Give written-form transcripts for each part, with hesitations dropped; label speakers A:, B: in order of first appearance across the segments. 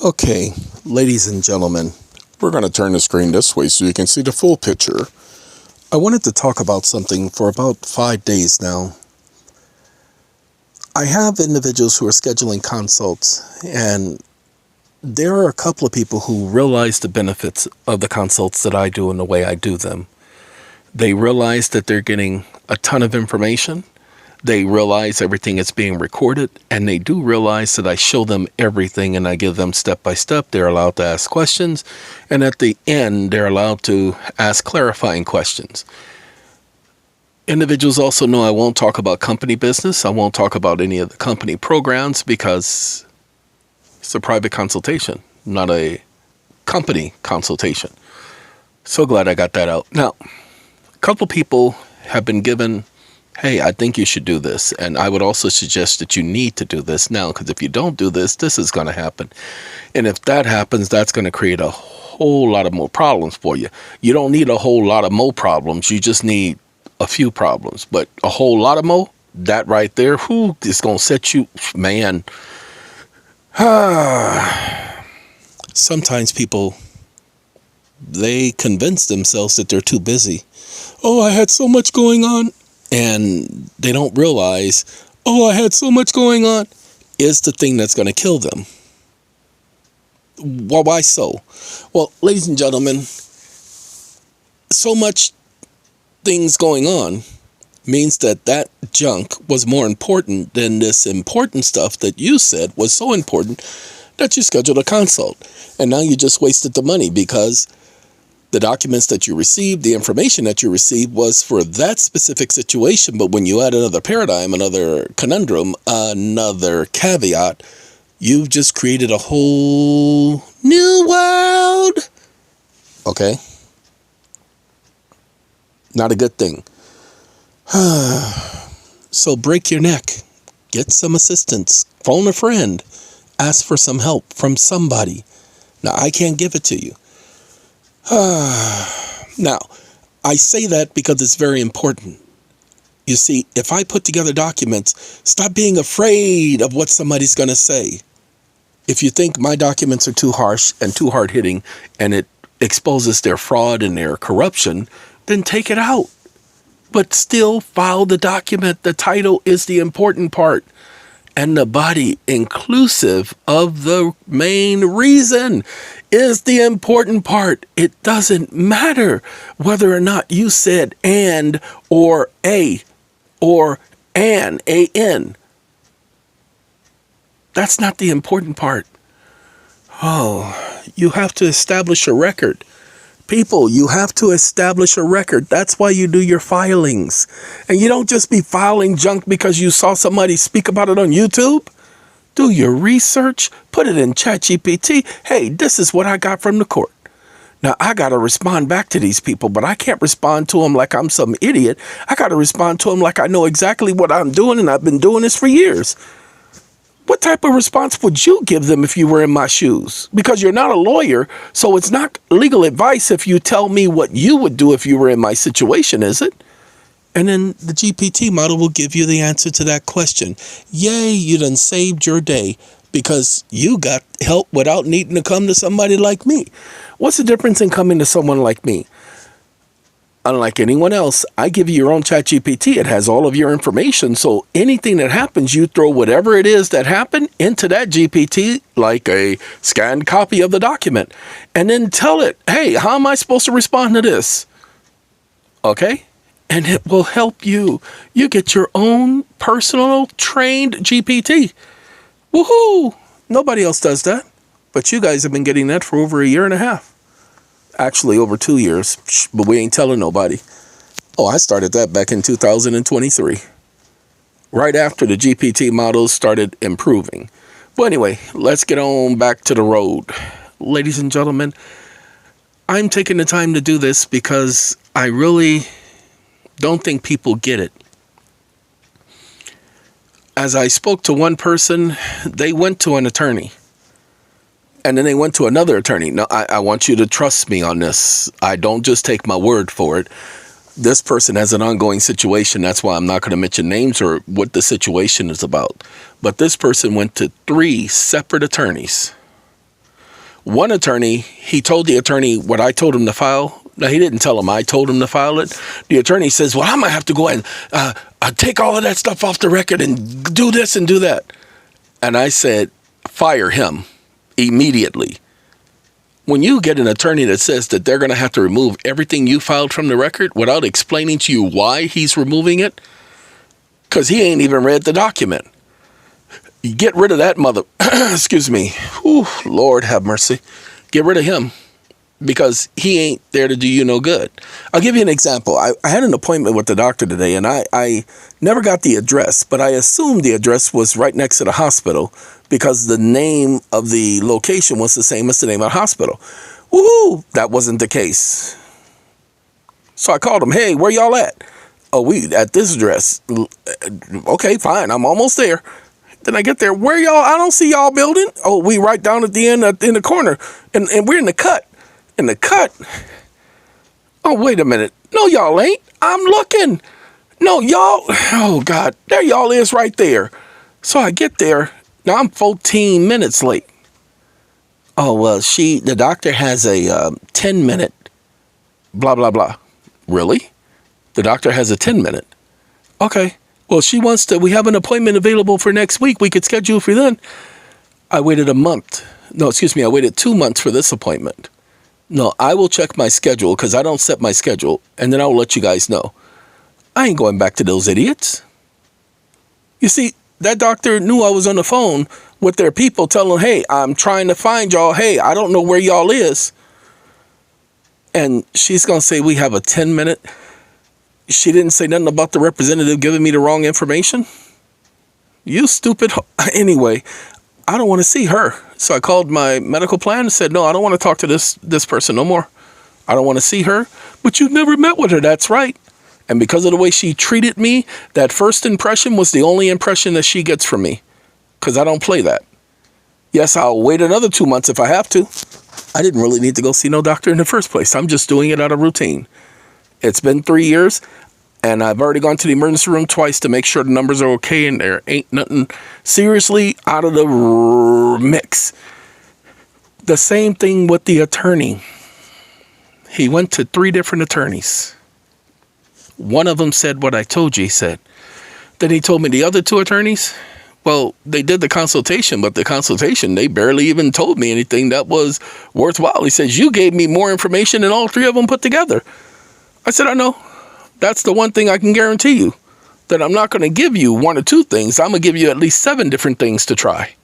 A: Okay, ladies and gentlemen, we're going to turn the screen this way so you can see the full picture. I wanted to talk about something for about 5 days now. I have individuals who are scheduling consults, and there are a couple of people who realize the benefits of the consults that I do and the way I do them. They realize that they're getting a ton of information. They realize everything is being recorded, and they do realize that I show them everything and I give them step by step. They're allowed to ask questions, and at the end, they're allowed to ask clarifying questions. Individuals also know I won't talk about company business. I won't talk about any of the company programs because it's a private consultation, not a company consultation. So glad I got that out. Now, a couple people have been given, hey, I think you should do this. And I would also suggest that you need to do this now, because if you don't do this, this is going to happen. And if that happens, that's going to create a whole lot of more problems for you. You don't need a whole lot of more problems. You just need a few problems. But a whole lot of more, that right there, is going to set you, man. Sometimes people, they convince themselves that they're too busy. Oh, I had so much going on. And they don't realize, oh, I had so much going on, is the thing that's going to kill them. Well, why so? Well, ladies and gentlemen, so much things going on means that junk was more important than this important stuff that you said was so important that you scheduled a consult. And now you just wasted the money because the documents that you received, the information that you received was for that specific situation. But when you add another paradigm, another conundrum, another caveat, you've just created a whole new world. Okay? Not a good thing. So break your neck. Get some assistance. Phone a friend. Ask for some help from somebody. Now, I can't give it to you. Now, I say that because it's very important. You see, if I put together documents, stop being afraid of what somebody's going to say. If you think my documents are too harsh and too hard-hitting and it exposes their fraud and their corruption, then take it out. But still file the document. The title is the important part. And the body, inclusive of the main reason, is the important part. It doesn't matter whether or not you said and or a or an. That's not the important part. Oh, you have to establish a record. People, you have to establish a record. That's why you do your filings. And you don't just be filing junk because you saw somebody speak about it on YouTube. Do your research. Put it in ChatGPT. Hey, this is what I got from the court. Now, I got to respond back to these people, but I can't respond to them like I'm some idiot. I got to respond to them like I know exactly what I'm doing, and I've been doing this for years. What type of response would you give them if you were in my shoes? Because you're not a lawyer, so it's not legal advice if you tell me what you would do if you were in my situation, is it? And then the GPT model will give you the answer to that question. Yay, you done saved your day because you got help without needing to come to somebody like me. What's the difference in coming to someone like me? Unlike anyone else, I give you your own ChatGPT. It has all of your information. So anything that happens, you throw whatever it is that happened into that GPT, like a scanned copy of the document, and then tell it, hey, how am I supposed to respond to this? Okay? And it will help you. You get your own personal trained GPT. Woohoo! Nobody else does that. But you guys have been getting that for over 1.5 years. Actually, over 2 years, but we ain't telling nobody. Oh, I started that back in 2023, right after the GPT models started improving. But anyway, let's get on back to the road. Ladies and gentlemen, I'm taking the time to do this because I really don't think people get it. As I spoke to one person, they went to an attorney. And then they went to another attorney. No, I want you to trust me on this. I don't just take my word for it. This person has an ongoing situation. That's why I'm not going to mention names or what the situation is about. But this person went to 3 separate attorneys. One attorney, he told the attorney what I told him to file. No, he didn't tell him I told him to file it. The attorney says, well, I'm going to have to go ahead and take all of that stuff off the record and do this and do that. And I said, fire him immediately. When you get an attorney that says that they're going to have to remove everything you filed from the record without explaining to you why he's removing it, because he ain't even read the document. You get rid of that excuse me. Whew, Lord have mercy. Get rid of him, because he ain't there to do you no good. I'll give you an example. I had an appointment with the doctor today, and I never got the address, but I assumed the address was right next to the hospital because the name of the location was the same as the name of the hospital. Woohoo! That wasn't the case. So I called him, hey, where y'all at? Oh, we at this address. Okay, fine. I'm almost there. Then I get there. Where y'all? I don't see y'all building. Oh, we right down at the end in the corner. And we're in the cut. In the cut. Oh, wait a minute. No, y'all ain't. I'm looking. No, y'all. Oh, God. There y'all is right there. So I get there. Now I'm 14 minutes late. Oh, well, the doctor has a 10-minute blah, blah, blah. Really? The doctor has a 10-minute. Okay. Well, we have an appointment available for next week. We could schedule for then. I waited a month. No, excuse me. I waited 2 months for this appointment. No, I will check my schedule because I don't set my schedule, and then I will let you guys know. I ain't going back to those idiots. You see, that doctor knew I was on the phone with their people telling them, hey, I'm trying to find y'all. Hey, I don't know where y'all is. And she's going to say we have a 10-minute. She didn't say nothing about the representative giving me the wrong information. You stupid. Anyway, I don't want to see her. So I called my medical plan and said, no, I don't want to talk to this person no more. I don't want to see her. But you've never met with her. That's right. And because of the way she treated me, that first impression was the only impression that she gets from me. Because I don't play that. Yes, I'll wait another 2 months if I have to. I didn't really need to go see no doctor in the first place. I'm just doing it out of routine. It's been 3 years, and I've already gone to the emergency room twice to make sure the numbers are okay and there ain't nothing seriously out of the mix. The same thing with the attorney. He went to 3 different attorneys. One of them said what I told you he said. Then he told me the other 2 attorneys, well, they did the consultation, but the consultation, they barely even told me anything that was worthwhile. He says, you gave me more information than all 3 of them put together. I said, I know. That's the one thing I can guarantee you, that I'm not going to give you 1 or 2 things. I'm going to give you at least 7 different things to try.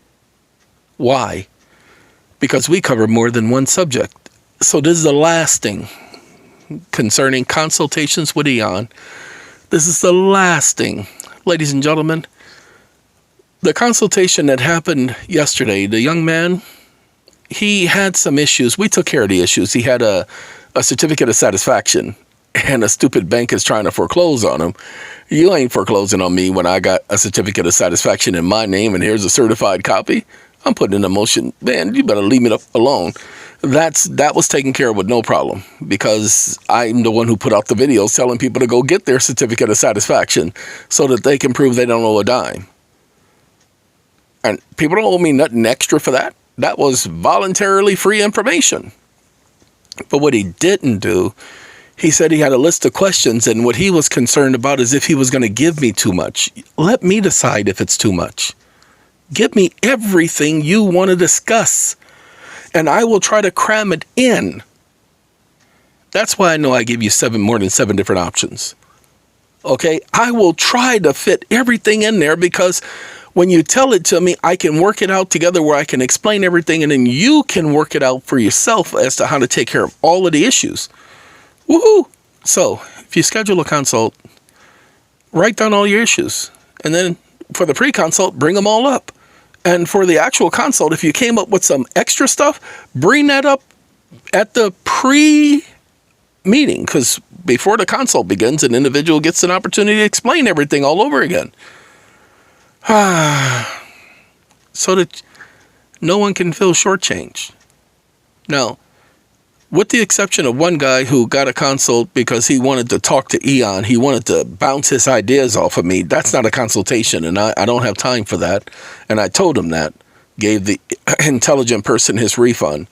A: Why? Because we cover more than one subject. So this is the last thing concerning consultations with Eeon. This is the last thing. Ladies and gentlemen, the consultation that happened yesterday, the young man, he had some issues. We took care of the issues. He had a certificate of satisfaction, and a stupid bank is trying to foreclose on him. You ain't foreclosing on me when I got a certificate of satisfaction in my name, and here's a certified copy. I'm putting in a motion. Man, you better leave me alone. That was taken care of with no problem, because I'm the one who put out the videos telling people to go get their certificate of satisfaction so that they can prove they don't owe a dime. And people don't owe me nothing extra for that. That was voluntarily free information. But what he didn't do, he said he had a list of questions, and what he was concerned about is if he was going to give me too much. Let me decide if it's too much. Give me everything you want to discuss, and I will try to cram it in. That's why I know I give you more than 7 different options. Okay? I will try to fit everything in there, because when you tell it to me, I can work it out together where I can explain everything, and then you can work it out for yourself as to how to take care of all of the issues. Woohoo! So, if you schedule a consult, write down all your issues. And then for the pre-consult, bring them all up. And for the actual consult, if you came up with some extra stuff, bring that up at the pre-meeting. Because before the consult begins, an individual gets an opportunity to explain everything all over again. So that no one can feel shortchanged. Now, with the exception of one guy who got a consult because he wanted to talk to Eeon, he wanted to bounce his ideas off of me. That's not a consultation, and I don't have time for that. And I told him that. gave the intelligent person his refund.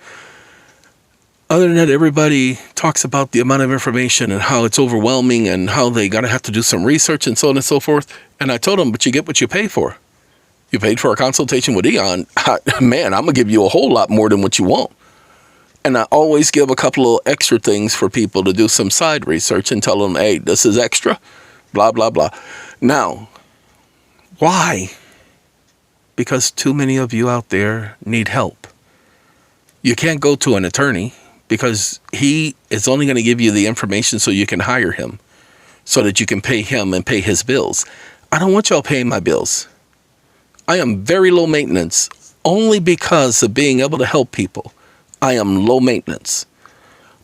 A: Other than that, everybody talks about the amount of information and how it's overwhelming and how they gotta have to do some research and so on and so forth. And I told them, but you get what you pay for. You paid for a consultation with Eeon. Man, I'm gonna give you a whole lot more than what you want. And I always give a couple of extra things for people to do some side research and tell them, hey, this is extra, blah, blah, blah. Now, why? Because too many of you out there need help. You can't go to an attorney because he is only going to give you the information so you can hire him, so that you can pay him and pay his bills. I don't want y'all paying my bills. I am very low maintenance only because of being able to help people. I am low maintenance.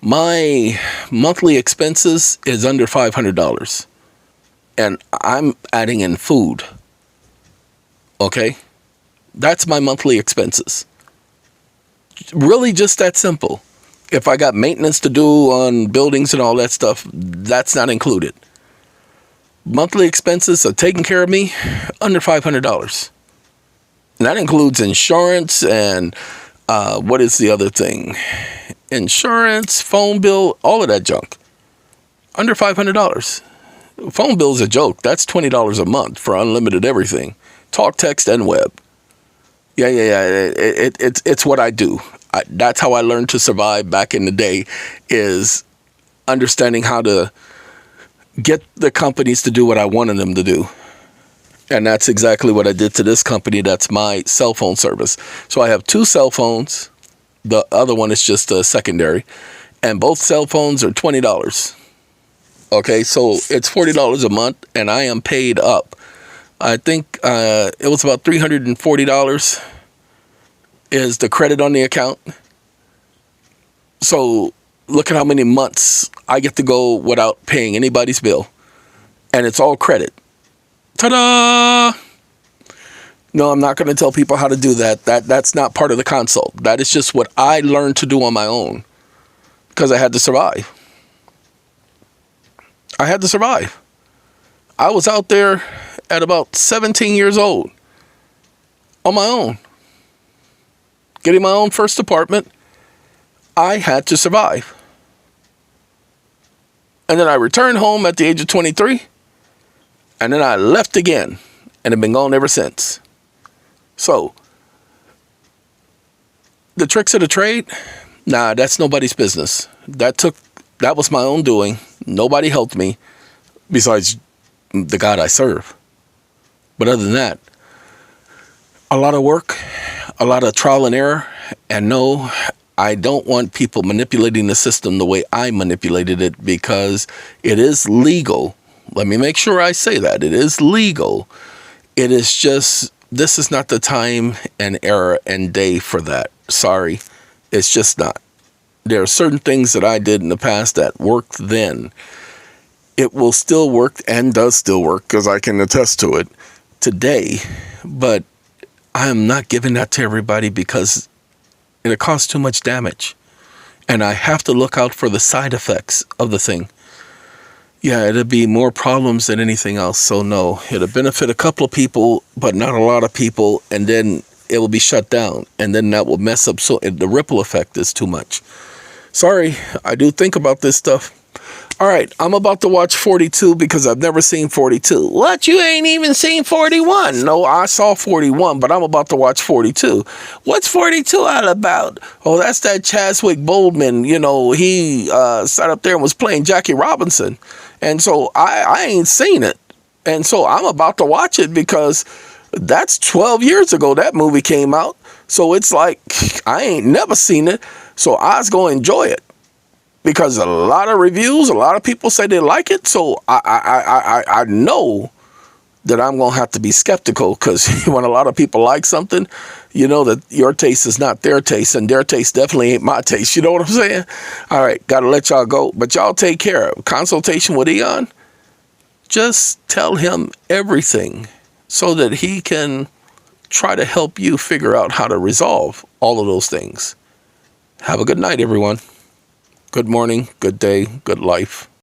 A: My monthly expenses is under $500. And I'm adding in food. Okay? That's my monthly expenses. Really just that simple. If I got maintenance to do on buildings and all that stuff, that's not included. Monthly expenses are taking care of me under $500. And that includes insurance and what is the other thing? Insurance, phone bill, all of that junk. Under $500. Phone bill is a joke. That's $20 a month for unlimited everything. Talk, text, and web. Yeah. It's what I do. That's how I learned to survive back in the day, is understanding how to get the companies to do what I wanted them to do. And that's exactly what I did to this company. That's my cell phone service. So I have 2 cell phones. The other one is just a secondary. And both cell phones are $20. Okay, so it's $40 a month, and I am paid up. I think it was about $340 is the credit on the account. So look at how many months I get to go without paying anybody's bill. And it's all credit. Ta-da! No, I'm not going to tell people how to do that. That's not part of the consult. That is just what I learned to do on my own because I had to survive. I had to survive. I was out there at about 17 years old on my own, getting my own first apartment. I had to survive. And then I returned home at the age of 23. And then I left again and have been gone ever since. So, the tricks of the trade, nah, that's nobody's business. That was my own doing. Nobody helped me besides the God I serve. But other than that, a lot of work, a lot of trial and error. And no, I don't want people manipulating the system the way I manipulated it, because it is legal. Let me make sure I say that. It is legal. It is just, this is not the time and era and day for that. Sorry. It's just not. There are certain things that I did in the past that worked then. It will still work and does still work, because I can attest to it today. But I am not giving that to everybody because it costs too much damage. And I have to look out for the side effects of the thing. Yeah, it'd be more problems than anything else. So no, it'll benefit a couple of people, but not a lot of people. And then it will be shut down. And then that will mess up. So the ripple effect is too much. Sorry, I do think about this stuff. All right, I'm about to watch 42 because I've never seen 42. What? You ain't even seen 41? No, I saw 41, but I'm about to watch 42. What's 42 all about? Oh, that's that Chadwick Boseman. You know, he sat up there and was playing Jackie Robinson. And so I ain't seen it. And so I'm about to watch it because that's 12 years ago that movie came out. So it's like I ain't never seen it. So I was going to enjoy it. Because a lot of reviews, a lot of people say they like it. So I know that I'm going to have to be skeptical, because when a lot of people like something, you know that your taste is not their taste, and their taste definitely ain't my taste. You know what I'm saying? All right, got to let y'all go. But y'all take care. Consultation with Eeon, just tell him everything so that he can try to help you figure out how to resolve all of those things. Have a good night, everyone. Good morning, good day, good life.